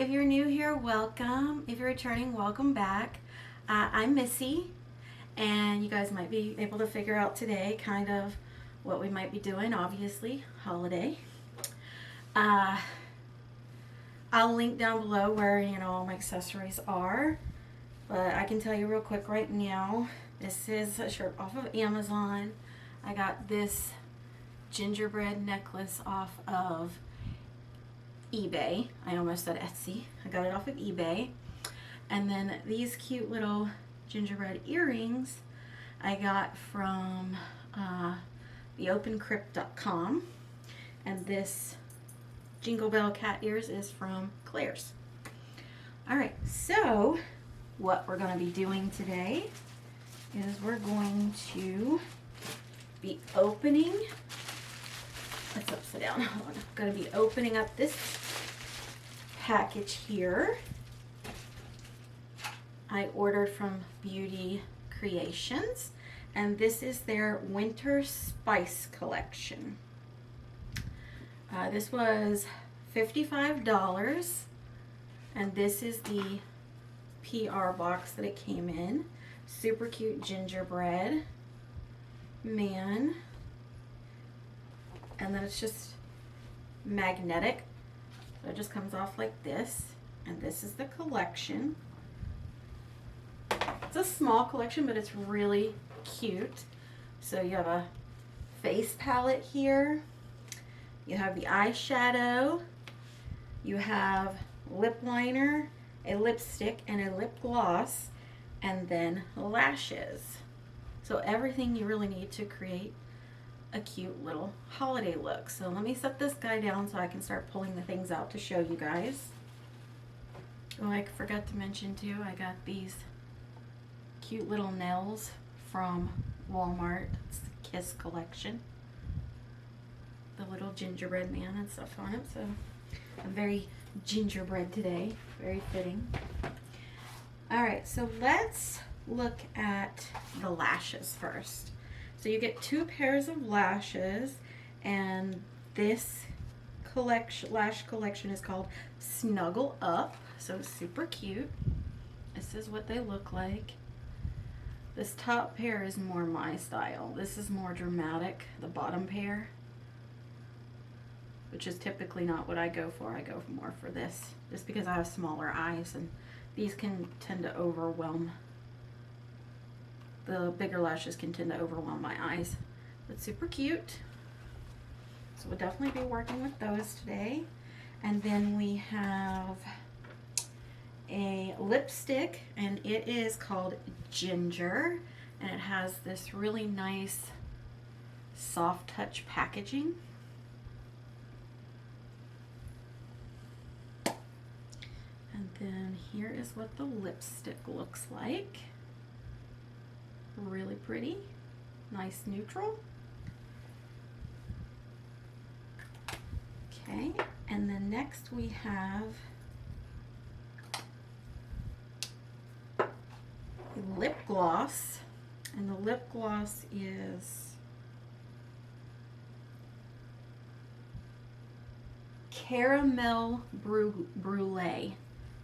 If you're new here, welcome. If you're returning, welcome back. I'm Missy, and you guys might be able to figure out today kind of what we might be doing. Obviously, holiday. Uh, I'll link down below where all my accessories are, but I can tell you real quick right now. This is a shirt off of Amazon. I got this gingerbread necklace off of eBay. I almost said Etsy. I got it off of eBay. And then these cute little gingerbread earrings I got from theopencrypt.com. And this Jingle Bell cat ears is from Claire's. Alright, so what we're going to be doing today is we're going to be opening. It's upside down. Hold on. I'm going to be opening up this package here. I ordered from Beauty Creations, and this is their Winter Spice collection. This was $55, and this is the PR box that it came in. Super cute gingerbread man. And then it's just magnetic. So it just comes off like this. And this is the collection. It's a small collection, but it's really cute. So you have a face palette here. You have the eyeshadow. You have lip liner, a lipstick, and a lip gloss. And then lashes. So everything you really need to create a cute little holiday look. So let me set this guy down so I can start pulling the things out to show you guys. Oh, I forgot to mention too, I got these cute little nails from Walmart. It's the Kiss collection. The little gingerbread man and stuff on it. So I'm very gingerbread today. Very fitting. Alright, so let's look at the lashes first. So you get 2 pairs of lashes, and this lash collection is called Snuggle Up. So super cute. This is what they look like. This top pair is more my style. This is more dramatic, the bottom pair, which is typically not what I go for. I go more for this, just because I have smaller eyes, and these can tend to overwhelm. The bigger lashes can tend to overwhelm my eyes. But super cute. So we'll definitely be working with those today. And then we have a lipstick, and it is called Ginger. And it has this really nice soft touch packaging. And then here is what the lipstick looks like. Really pretty, nice neutral. Okay, and then next we have a lip gloss, and the lip gloss is Caramel Brulee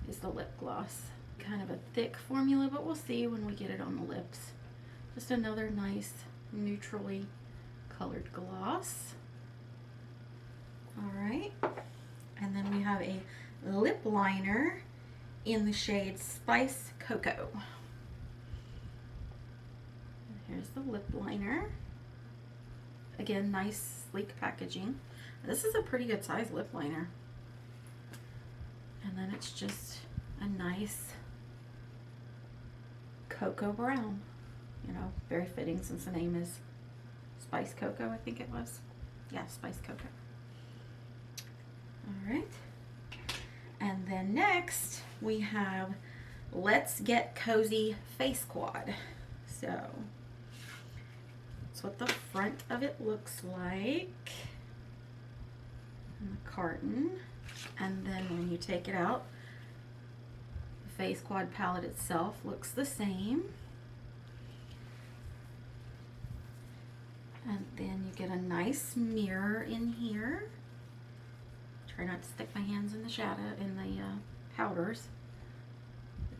is the lip gloss. Kind of a thick formula, but we'll see when we get it on the lips. Just another nice neutrally colored gloss. Alright, and then we have a lip liner in the shade Spice Cocoa. Here's the lip liner. Again, nice sleek packaging. This is a pretty good size lip liner. And then it's just a nice cocoa brown. Very fitting since the name is Spice Cocoa, I think it was. Yeah, Spice Cocoa. Alright. And then next we have Let's Get Cozy Face Quad. So that's what the front of it looks like. And the carton. And then when you take it out, the Face Quad palette itself looks the same. And then you get a nice mirror in here. Try not to stick my hands in the shadow, in the powders.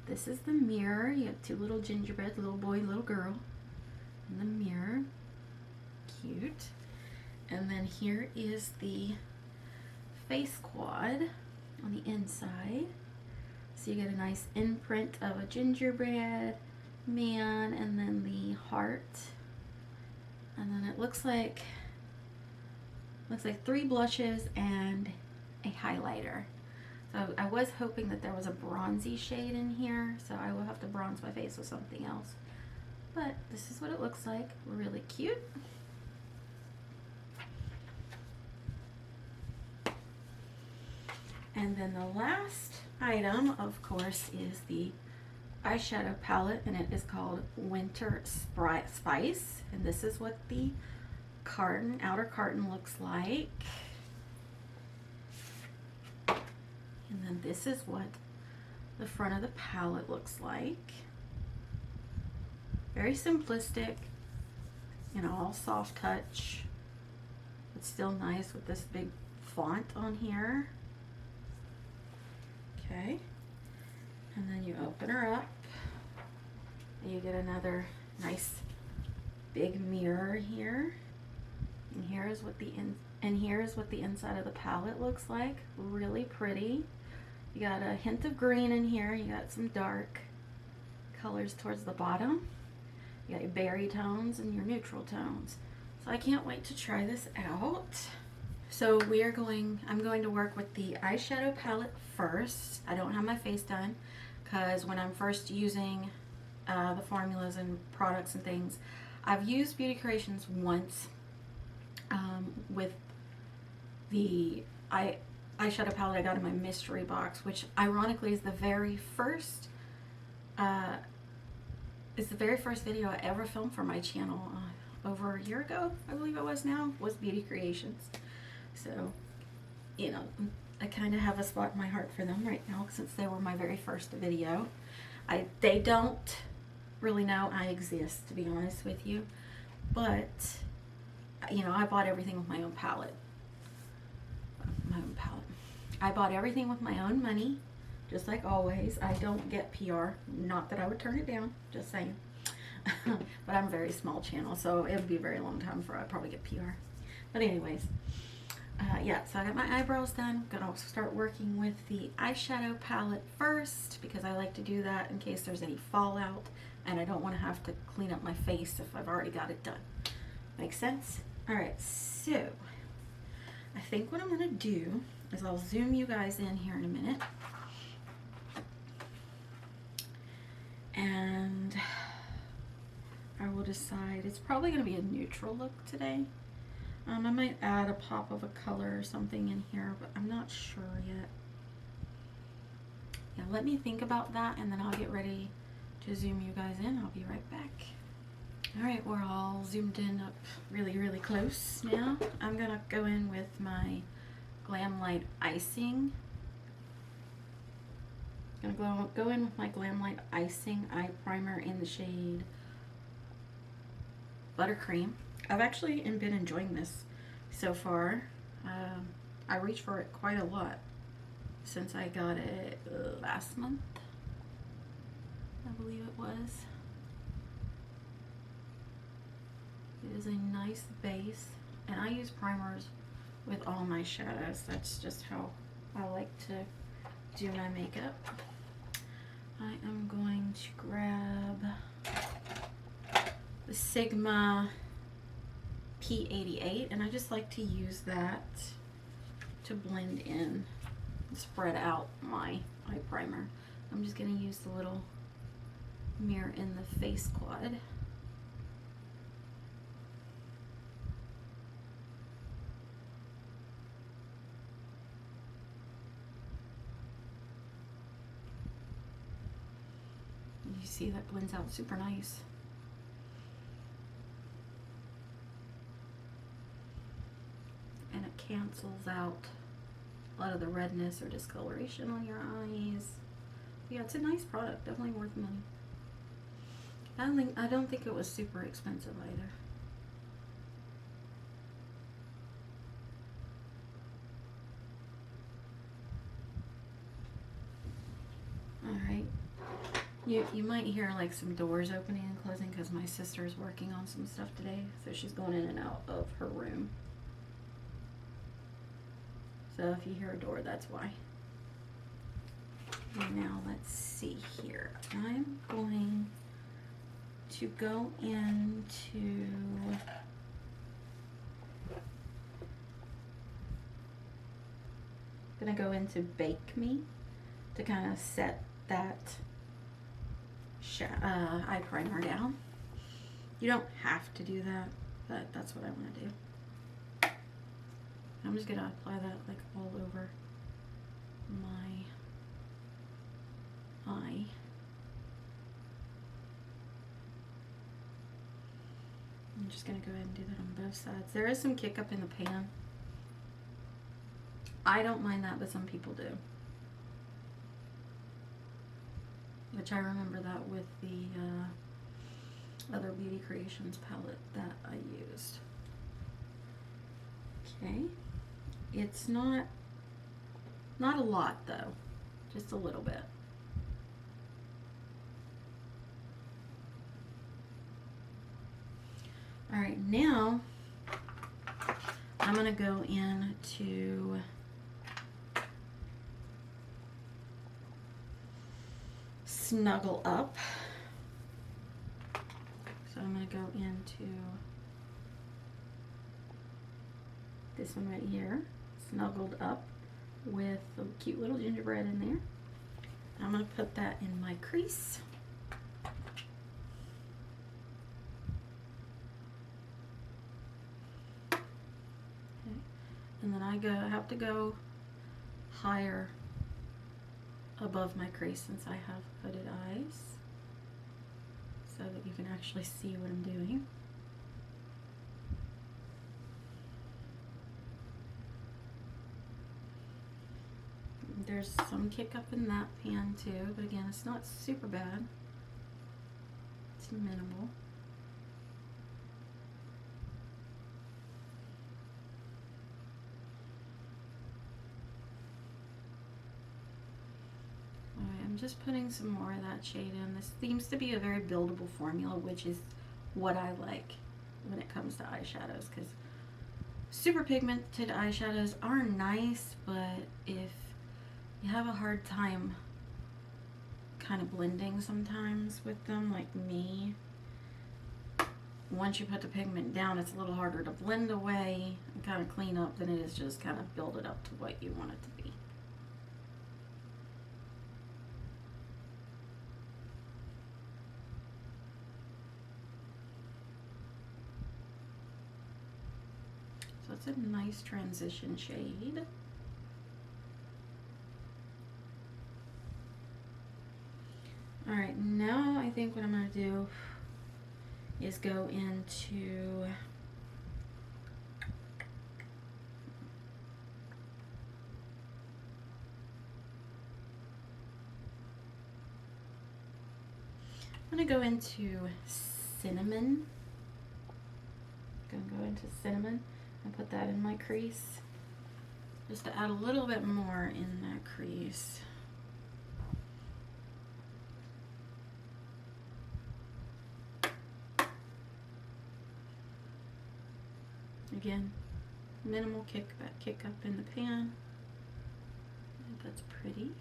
This is the mirror. You have two little gingerbread, little boy, little girl in the mirror. Cute. And then here is the face quad on the inside. So you get a nice imprint of a gingerbread man and then the heart. And then it looks like 3 blushes and a highlighter. So I was hoping that there was a bronzy shade in here, so I will have to bronze my face with something else. But this is what it looks like. Really cute. And then the last item, of course, is the eyeshadow palette, and it is called Winter Spice. And this is what the outer carton looks like. And then this is what the front of the palette looks like. Very simplistic, you know, all soft touch. It's still nice with this big font on here. Okay. And then you open her up and you get another nice big mirror here. And here is what the inside of the palette looks like. Really pretty. You got a hint of green in here. You got some dark colors towards the bottom. You got your berry tones and your neutral tones. So I can't wait to try this out. So I'm going to work with the eyeshadow palette first. I don't have my face done because when I'm first using the formulas and products and things, I've used Beauty Creations once with the eyeshadow palette I got in my mystery box, which ironically is the very first video I ever filmed for my channel over a year ago, I believe it was now, was Beauty Creations. So, you know, I kind of have a spot in my heart for them right now since they were my very first video. They don't really know I exist, to be honest with you, but you know, I bought everything with my own palette. I bought everything with my own money, just like always. I don't get PR. Not that I would turn it down, just saying. But I'm a very small channel, so it would be a very long time before I'd probably get PR. But anyways, yeah, so I got my eyebrows done. Gonna start working with the eyeshadow palette first because I like to do that in case there's any fallout and I don't want to have to clean up my face if I've already got it done. Makes sense? Alright, so I think what I'm gonna do is I'll zoom you guys in here in a minute. And I will decide. It's probably going to be a neutral look today. I might add a pop of a color or something in here, but I'm not sure yet. Yeah, let me think about that and then I'll get ready to zoom you guys in. I'll be right back. Alright, we're all zoomed in up really, really close now. I'm going to go in with my Glamlite Icing. I'm going to go in with my Glamlite Icing Eye Primer in the shade Buttercream. I've actually been enjoying this so far. I reached for it quite a lot since I got it last month, I believe it was. It is a nice base, and I use primers with all my shadows. That's just how I like to do my makeup. I am going to grab the Sigma P88, and I just like to use that to blend in and spread out my eye primer. I'm just going to use the little mirror in the face quad. You see that blends out super nice. And it cancels out a lot of the redness or discoloration on your eyes. Yeah, it's a nice product, definitely worth money. I don't think it was super expensive either. You might hear like some doors opening and closing because my sister's working on some stuff today, so she's going in and out of her room. So if you hear a door, that's why. Now let's see here. I'm going to go into Bake Me to kind of set that eye primer down. You don't have to do that, but that's what I want to do. I'm just gonna apply that like all over my eye. I'm just gonna go ahead and do that on both sides. There is some kick up in the pan. I don't mind that, but some people do. Which I remember that with the other Beauty Creations palette that I used. Okay, it's not a lot though, just a little bit. All right, now I'm gonna go into Snuggle Up. So I'm going to go into this one right here, Snuggled Up, with a cute little gingerbread in there. I'm going to put that in my crease. Okay. And then I have to go higher above my crease since I have hooded eyes, so that you can actually see what I'm doing. There's some kick up in that pan too, but again, it's not super bad. It's minimal. I'm just putting some more of that shade in. This seems to be a very buildable formula, which is what I like when it comes to eyeshadows, because super pigmented eyeshadows are nice, but if you have a hard time kind of blending sometimes with them, like me, once you put the pigment down, it's a little harder to blend away and kind of clean up than it is just kind of build it up to what you want it to be. So it's a nice transition shade. All right, now I think what I'm going to do is go into cinnamon. I'm going to go into cinnamon and put that in my crease, just to add a little bit more in that crease. Again, minimal kick up in the pan. I think that's pretty.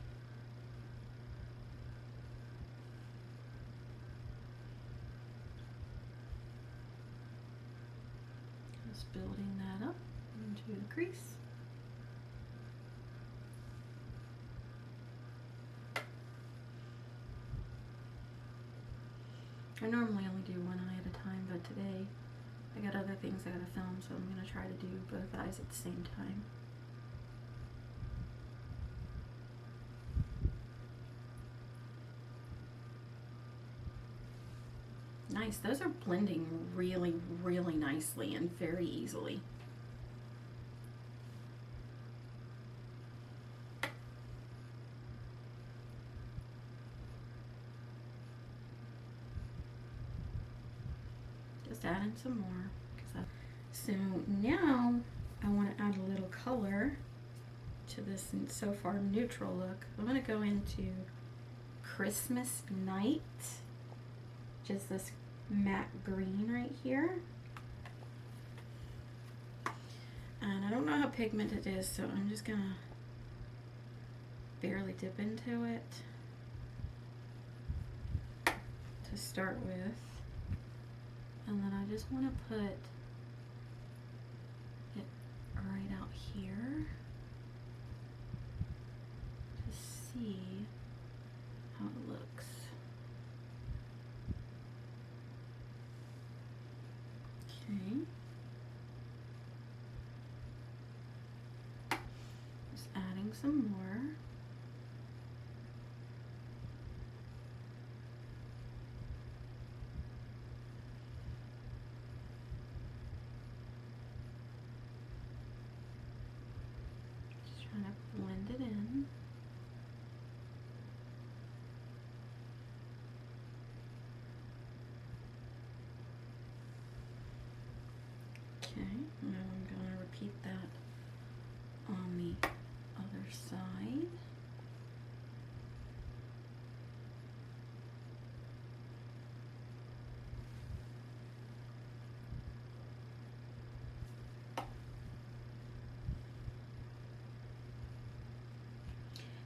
Just building that up into the crease. I normally only do one eye at a time, but today I got other things I gotta film, so I'm gonna try to do both eyes at the same time. Nice, those are blending really, really nicely and very easily. Just add in some more. So now I want to add a little color to this so far neutral look. I'm going to go into Christmas Night, just this matte green right here. And I don't know how pigmented it is, so I'm just gonna barely dip into it to start with. And then I just want to put it right out here to see how it looks. Okay. Just adding some more. Just trying to blend it in. Okay, now I'm going to repeat that on the other side.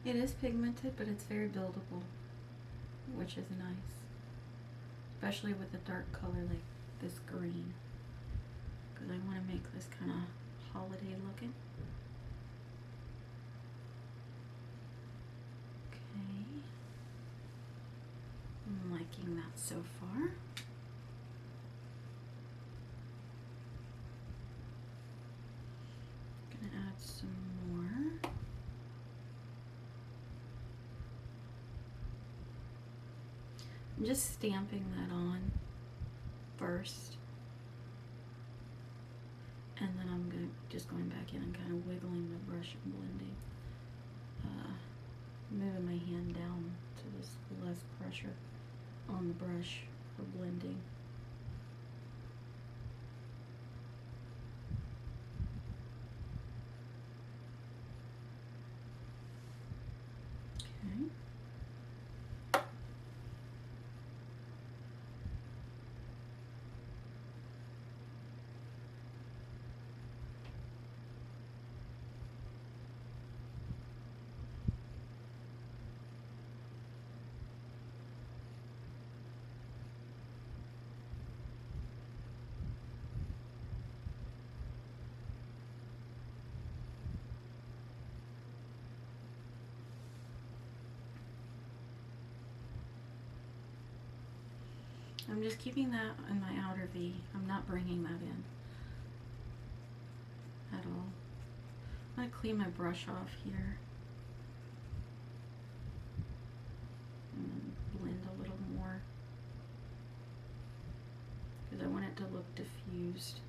It is pigmented, but it's very buildable, which is nice, especially with a dark color like this green, because I want to make this kind of holiday looking. Okay, I'm liking that so far. Gonna add some more. I'm just stamping that on first, and then I'm just going back in and kind of wiggling the brush and blending, moving my hand down so there's less pressure on the brush for blending. Okay. I'm just keeping that in my outer V. I'm not bringing that in at all. I'm going to clean my brush off here and then blend a little more because I want it to look diffused.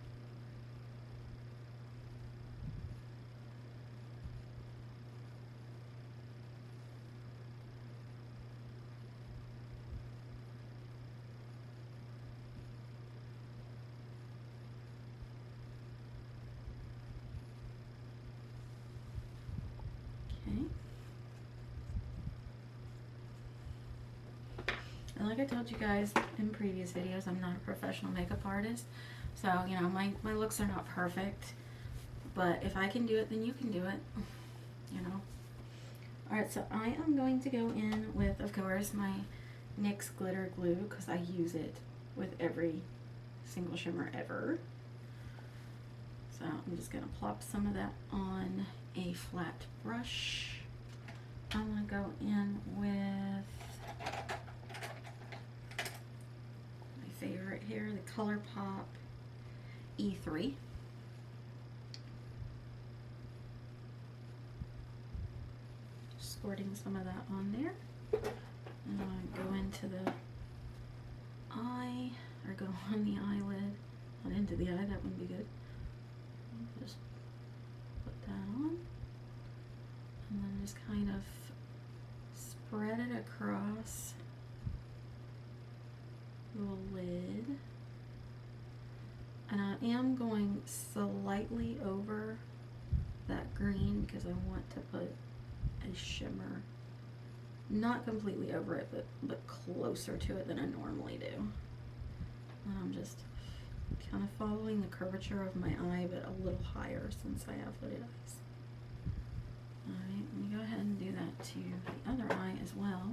And like I told you guys in previous videos, I'm not a professional makeup artist. So, you know, my looks are not perfect. But if I can do it, then you can do it. You know. Alright, so I am going to go in with, of course, my NYX glitter glue because I use it with every single shimmer ever. So I'm just going to plop some of that on a flat brush. I'm going to go in with favorite here, the ColourPop E3. Squirting some of that on there. And I go into the eye, or go on the eyelid, not into the eye, that wouldn't be good. Just put that on. And then just kind of spread it across the lid, and I am going slightly over that green because I want to put a shimmer not completely over it, but closer to it than I normally do. And I'm just kind of following the curvature of my eye, but a little higher since I have hooded eyes. Alright, let me go ahead and do that to the other eye as well.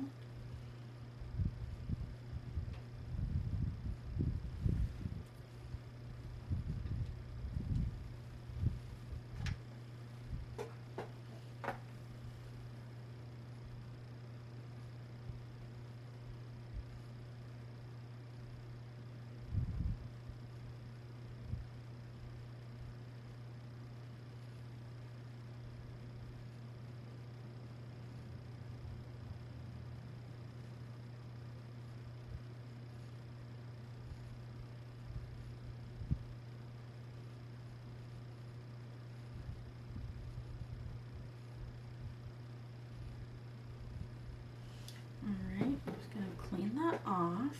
Alright, I'm just going to clean that off.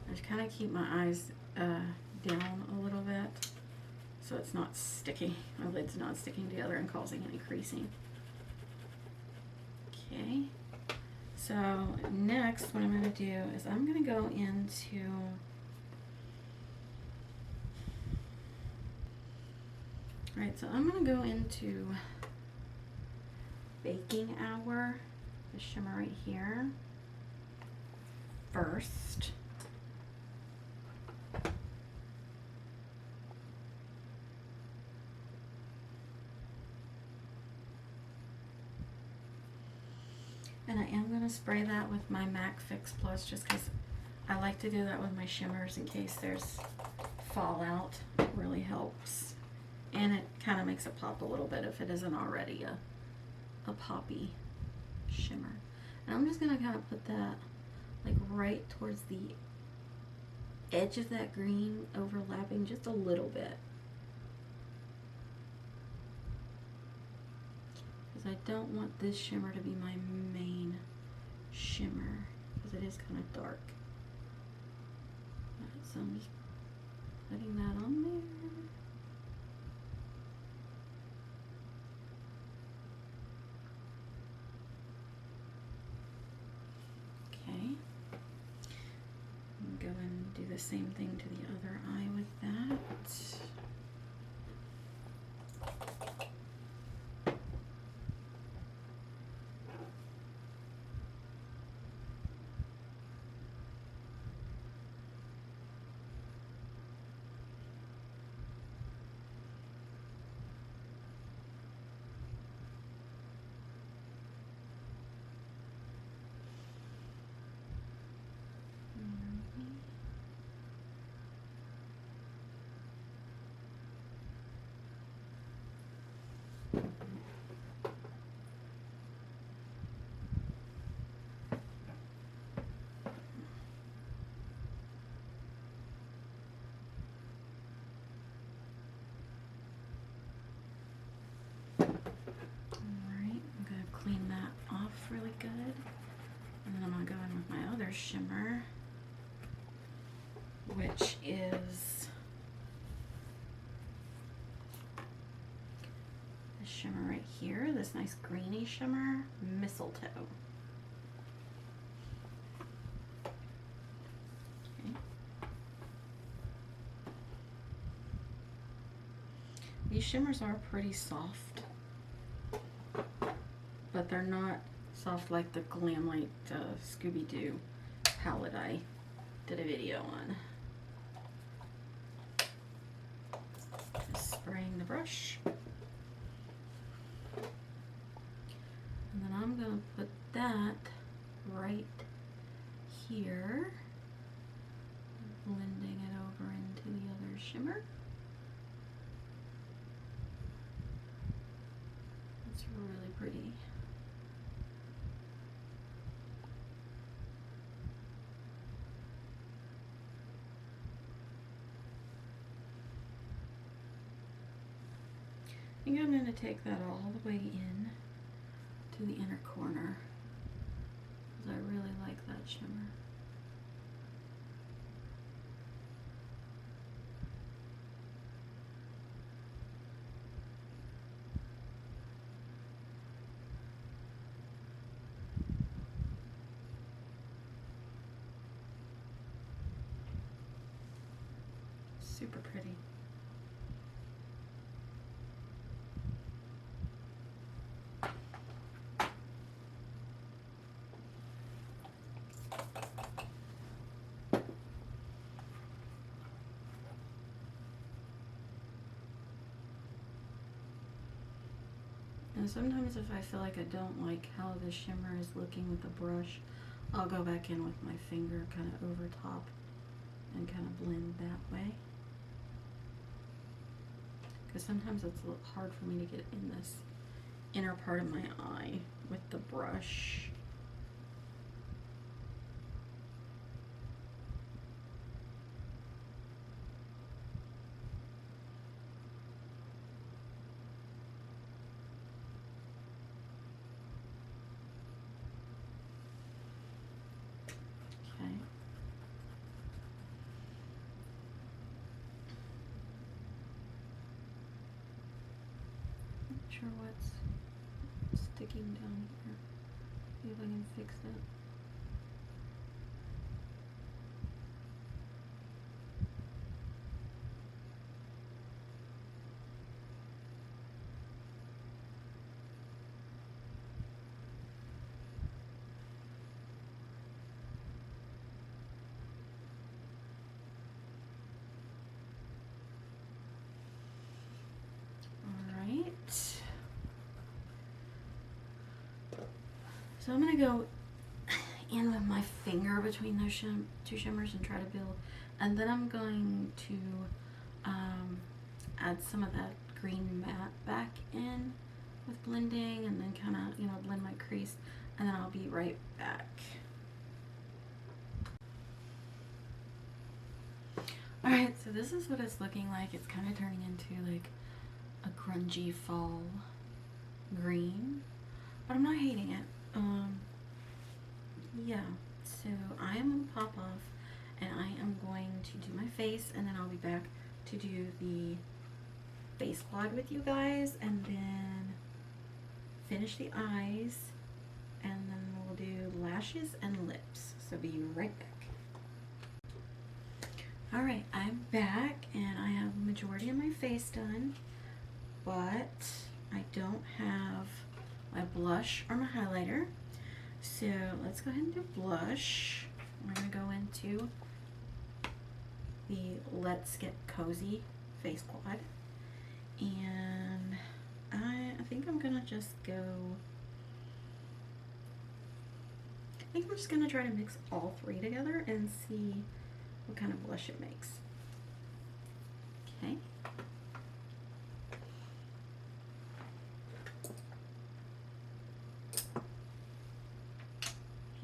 I just kind of keep my eyes down a little bit so it's not sticky. My lid's not sticking together and causing any creasing. Okay, so next what I'm going to do is I'm going to go into Alright, so I'm going to go into Baking Hour, the shimmer right here, first. And I am going to spray that with my MAC Fix Plus just because I like to do that with my shimmers in case there's fallout. It really helps. And it kind of makes it pop a little bit if it isn't already a poppy shimmer. And I'm just going to kind of put that like right towards the edge of that green, overlapping just a little bit. Because I don't want this shimmer to be my main shimmer because it is kind of dark. Alright, so I'm just putting that on there. Go and do the same thing to the other eye with that. Clean that off really good, and then I'm going to go in with my other shimmer, which is this shimmer right here, this nice greeny shimmer, Mistletoe. Okay. These shimmers are pretty soft, but they're not soft like the Glamlite Scooby-Doo palette I did a video on. Just spraying the brush. And then I'm going to put that right here, blending it over into the other shimmer. It's really pretty. I think I'm going to take that all the way in to the inner corner because I really like that shimmer. Super pretty. And sometimes if I feel like I don't like how the shimmer is looking with the brush, I'll go back in with my finger kind of over top and kind of blend that way. Because sometimes it's a little hard for me to get in this inner part of my eye with the brush. Okay. Not sure what's sticking down here. See if I can fix it. So I'm going to go in with my finger between those two shimmers and try to build. And then I'm going to add some of that green matte back in with blending, and then kind of, you know, blend my crease. And then I'll be right back. Alright, so this is what it's looking like. It's kind of turning into like a grungy fall green, but I'm not hating it. Yeah, so I am going to pop off and I am going to do my face, and then I'll be back to do the face quad with you guys, and then finish the eyes, and then we'll do lashes and lips. So be right back. Alright, I'm back and I have the majority of my face done, but I don't have my blush or my highlighter. So let's go ahead and do blush. We're going to go into the Let's Get Cozy face quad. And I think I'm going to just go, I think I'm just going to try to mix all three together and see what kind of blush it makes. Okay.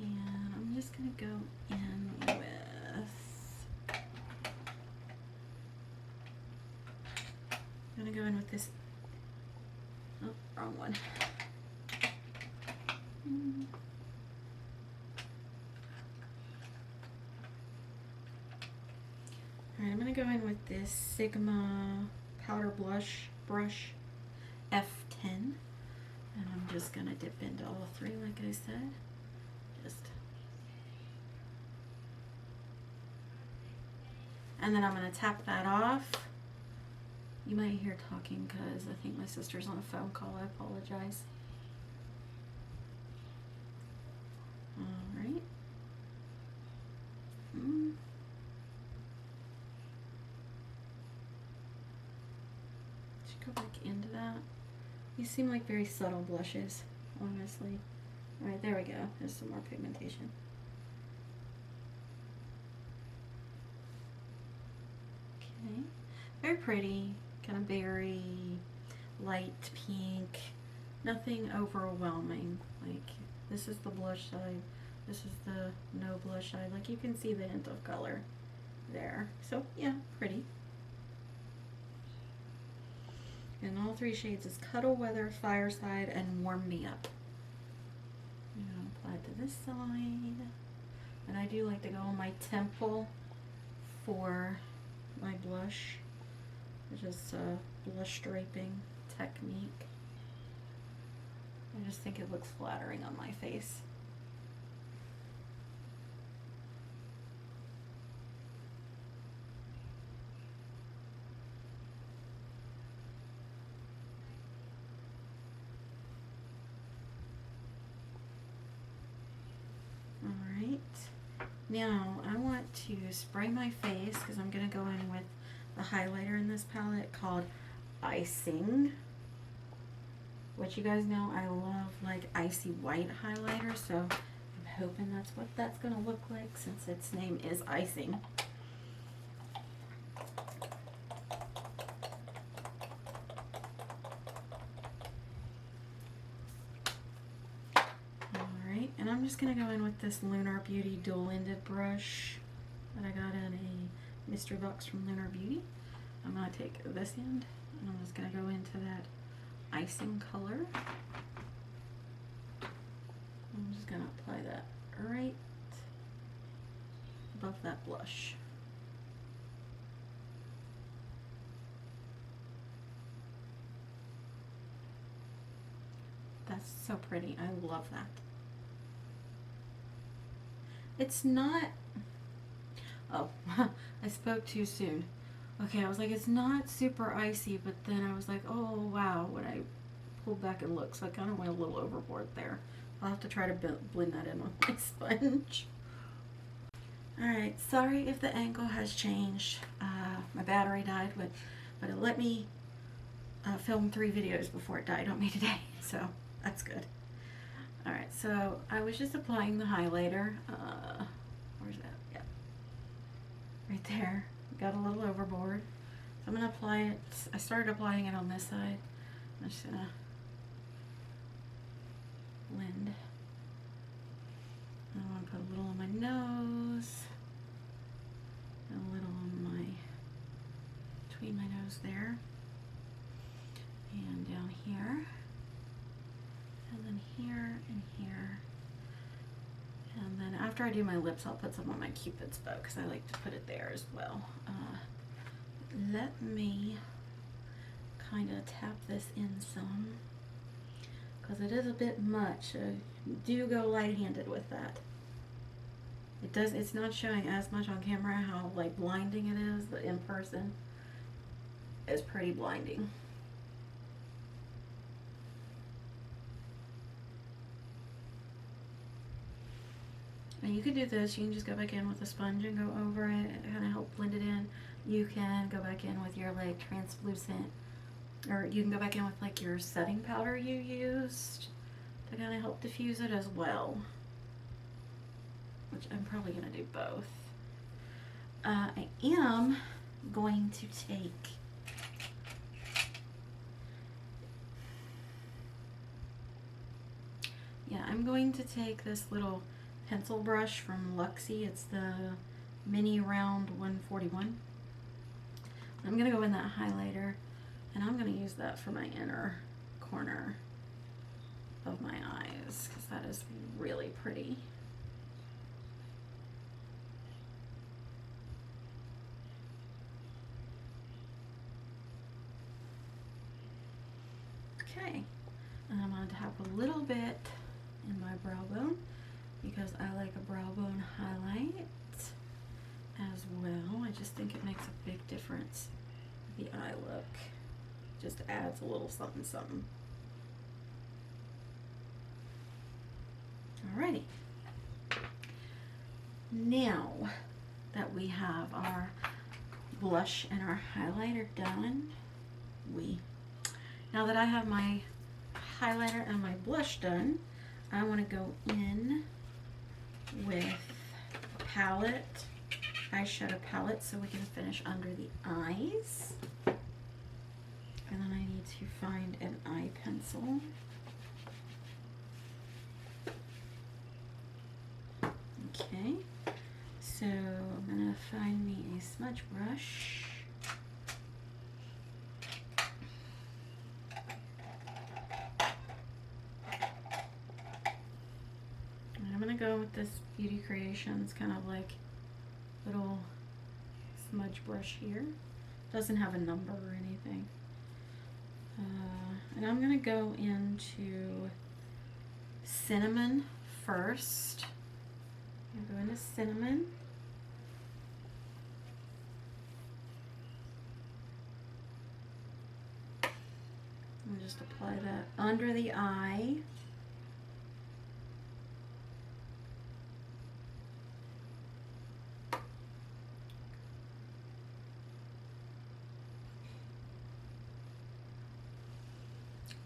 And I'm just going to go in with, I'm going to go in with this, oh, wrong one. Alright, I'm going to go in with this Sigma powder blush brush F10. And I'm just going to dip into all three like I said. And then I'm going to tap that off. You might hear talking because I think my sister's on a phone call. I apologize. Alright. Should go back into that. These seem like very subtle blushes, honestly. Alright, there we go. There's some more pigmentation. Okay. Very pretty. Kind of berry, light pink. Nothing overwhelming. Like, this is the blush side. This is the no blush side. Like, you can see the hint of color there. So, yeah, pretty. And all three shades is Cuddle Weather, Fireside, and Warm Me Up. I'm going to apply it to this side. And I do like to go on my temple for my blush. It's just a blush draping technique. I just think it looks flattering on my face. Now I want to spray my face because I'm going to go in with the highlighter in this palette called Icing. Which you guys know I love like icy white highlighter, so I'm hoping that's what that's going to look like since its name is Icing. Alright, and I'm just going to go in with this Lunar Beauty dual-ended brush that I got in a mystery box from Lunar Beauty. I'm going to take this end and I'm just going to go into that icing color. I'm just going to apply that right above that blush. That's so pretty. I love that. It's not... Oh, I spoke too soon. Okay, I was like, it's not super icy, but then I was like, oh wow, when I pulled back and looked, so I kind of went a little overboard there. I'll have to try to blend that in with my sponge. Alright, sorry if the angle has changed. My battery died, but it let me film 3 videos before it died on me today, so that's good. Alright, so I was just applying the highlighter. Where's that? Yeah. Right there. Got a little overboard. So I'm going to apply it. I started applying it on this side. I'm just going to blend. I want to put a little on my nose. And a little on my, between my nose there. And down here. And then here and here. And then after I do my lips, I'll put some on my Cupid's bow because I like to put it there as well. Let me kind of tap this in some because it is a bit much. Do go light-handed with that. It's not showing as much on camera how like blinding it is, but in person it's pretty blinding. And you can do this, you can just go back in with a sponge and go over it and kind of help blend it in. You can go back in with your like translucent, or you can go back in with like your setting powder you used to kind of help diffuse it as well. Which I'm probably going to do both. I am going to take I'm going to take this little pencil brush from Luxie. It's the Mini Round 141. I'm going to go in that highlighter and I'm going to use that for my inner corner of my eyes because that is really pretty. Okay, and I'm going to tap a little bit in my brow bone because I like a brow bone highlight as well. I just think it makes a big difference. The eye look just adds a little something something. Alrighty. Now that we have our blush and our highlighter done, now that I have my highlighter and my blush done, I want to go in with palette, eyeshadow palette, so we can finish under the eyes. And then I need to find an eye pencil. Okay, so I'm gonna find me a smudge brush. And I'm gonna go with this Beauty Creations kind of like little smudge brush here. Doesn't have a number or anything. And I'm gonna go into cinnamon first. I'm gonna go into cinnamon. And just apply that under the eye.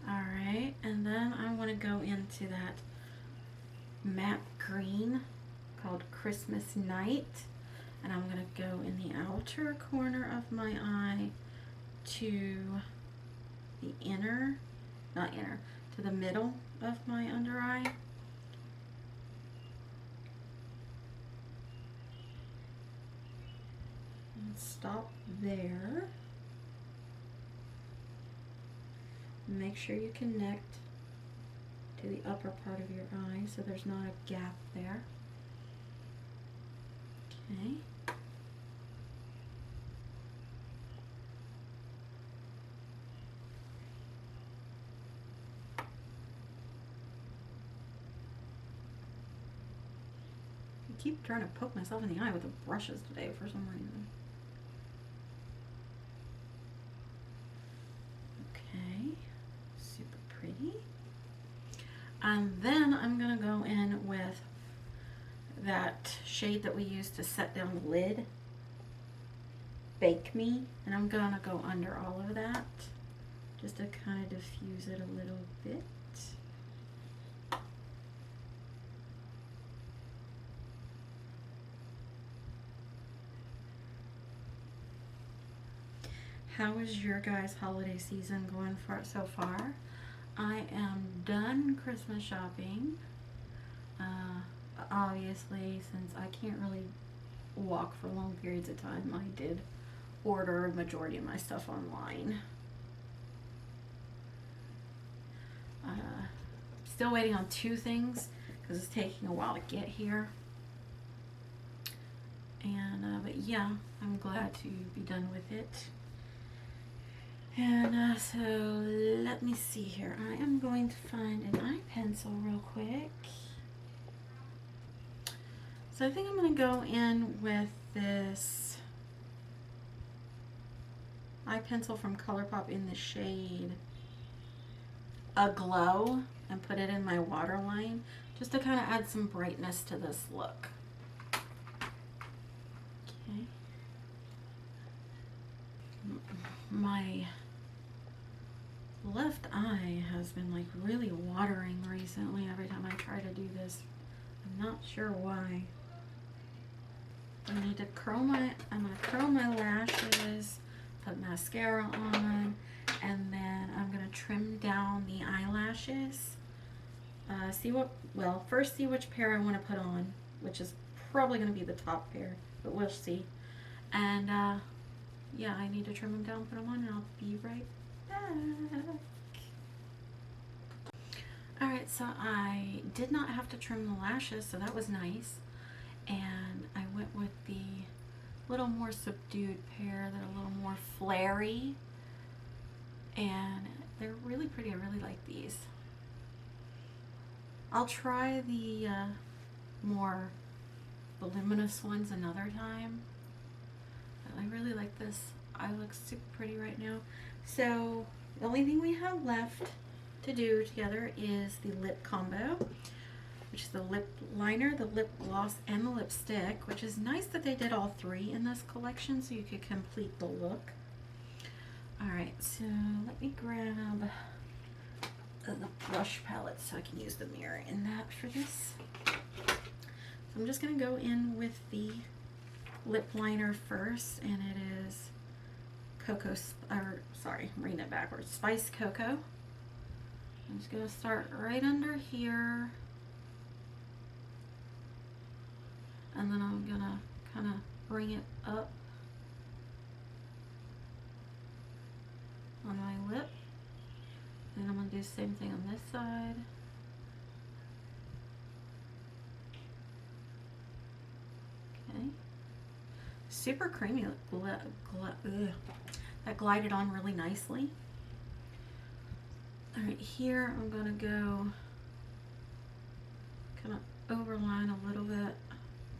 All right, and then I want to go into that matte green called Christmas Night, and I'm going to go in the outer corner of my eye to the inner, not inner, to the middle of my under eye. And stop there. Make sure you connect to the upper part of your eye so there's not a gap there. Okay. I keep trying to poke myself in the eye with the brushes today for some reason. Okay, super pretty. And then I'm gonna go in with that shade that we used to set down the lid, Bake Me, and I'm gonna go under all of that just to kind of diffuse it a little bit. How is your guys' holiday season going for so far? I am done Christmas shopping. Obviously, since I can't really walk for long periods of time, I did order a majority of my stuff online. Still waiting on 2 things because it's taking a while to get here. And but yeah, I'm glad to be done with it. And so let me see here. I am going to find an eye pencil real quick. So I think I'm going to go in with this eye pencil from ColourPop in the shade Aglow and put it in my waterline just to kind of add some brightness to this look. Okay. My left eye has been like really watering recently every time I try to do this. I'm not sure why. I need to I'm gonna curl my lashes, put mascara on, and then I'm gonna trim down the eyelashes. First see which pair I want to put on, which is probably gonna be the top pair, but we'll see. And yeah, I need to trim them down, put them on, and I'll be right back. Alright, so I did not have to trim the lashes, so that was nice. And I went with the little more subdued pair that are a little more flary. And they're really pretty. I really like these. I'll try the more voluminous ones another time. But I really like this. I look super pretty right now. So the only thing we have left to do together is the lip combo, which is the lip liner, the lip gloss, and the lipstick, which is nice that they did all 3 in this collection so you could complete the look. Alright, so let me grab the brush palette so I can use the mirror in that for this. So I'm just going to go in with the lip liner first, and it is I'm reading it backwards, Spice Cocoa. I'm just going to start right under here, and then I'm going to kind of bring it up on my lip. Then I'm going to do the same thing on this side. Okay. Super creamy. That glided on really nicely. Alright, here I'm going to go kind of overline a little bit,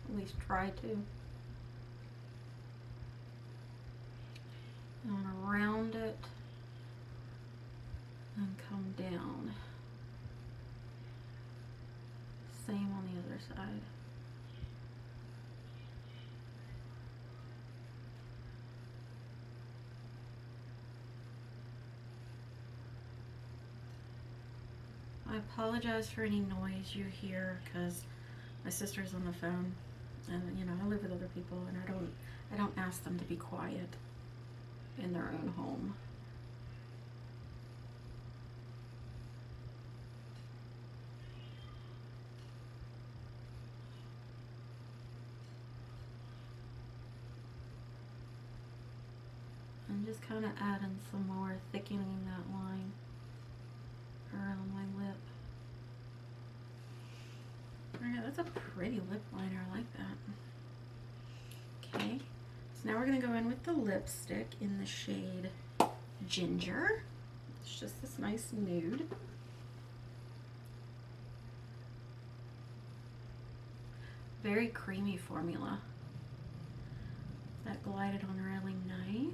at least try to. I want to round it and come down. Same on the other side. I apologize for any noise you hear because my sister's on the phone, and you know, I live with other people, and I don't ask them to be quiet in their own home. I'm just kind of adding some more, thickening that line around my lip. Alright, that's a pretty lip liner. I like that. Okay, so now we're going to go in with the lipstick in the shade Ginger. It's just this nice nude. Very creamy formula. That glided on really nice.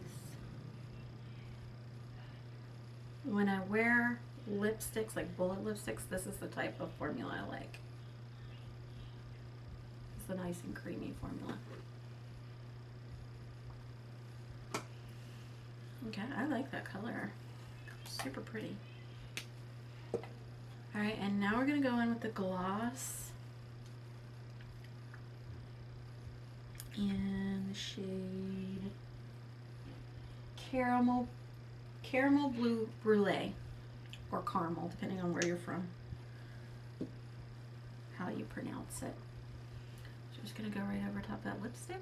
When I wear lipsticks, like bullet lipsticks, this is the type of formula I like. It's a nice and creamy formula. Okay, I like that color. Super pretty. Alright, and now we're going to go in with the gloss in the shade Caramel Blue Brulee, or Caramel, depending on where you're from, how you pronounce it. So just going to go right over top of that lipstick.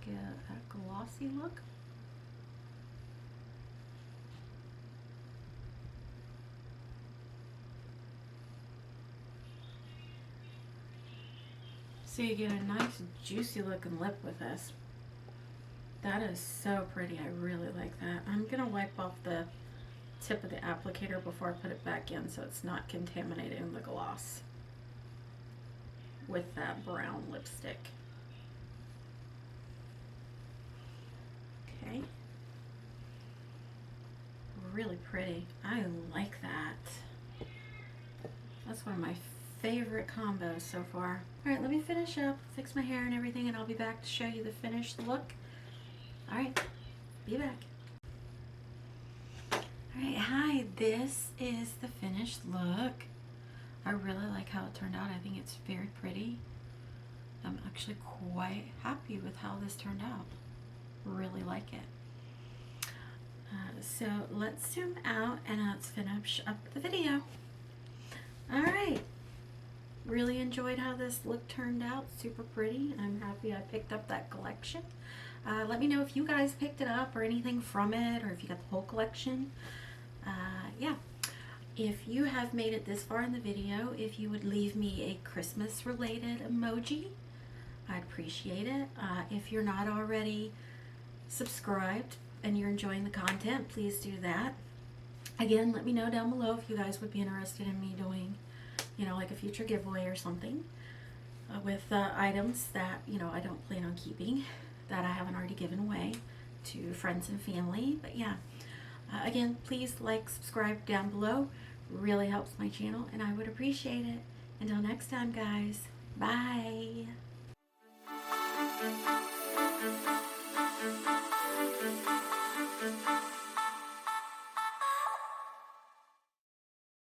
Get a glossy look. So you get a nice juicy looking lip with this. That is so pretty. I really like that. I'm going to wipe off the tip of the applicator before I put it back in so it's not contaminating the gloss with that brown lipstick. Okay. Really pretty. I like that. That's one of my favorite combos so far. Alright, let me finish up, fix my hair and everything, and I'll be back to show you the finished look. Alright, be back. Alright, hi, this is the finished look. I really like how it turned out. I think it's very pretty. I'm actually quite happy with how this turned out. Really like it. So let's zoom out and let's finish up the video. Alright, really enjoyed how this look turned out. Super pretty. I'm happy I picked up that collection. Let me know if you guys picked it up or anything from it, or if you got the whole collection. Yeah, if you have made it this far in the video, if you would leave me a Christmas related emoji, I'd appreciate it. If you're not already subscribed and you're enjoying the content, please do that. Again, let me know down below if you guys would be interested in me doing, you know, like a future giveaway or something with items that, you know, I don't plan on keeping, that I haven't already given away to friends and family. But yeah, again, please like, subscribe down below. Really helps my channel and I would appreciate it. Until next time, guys, bye.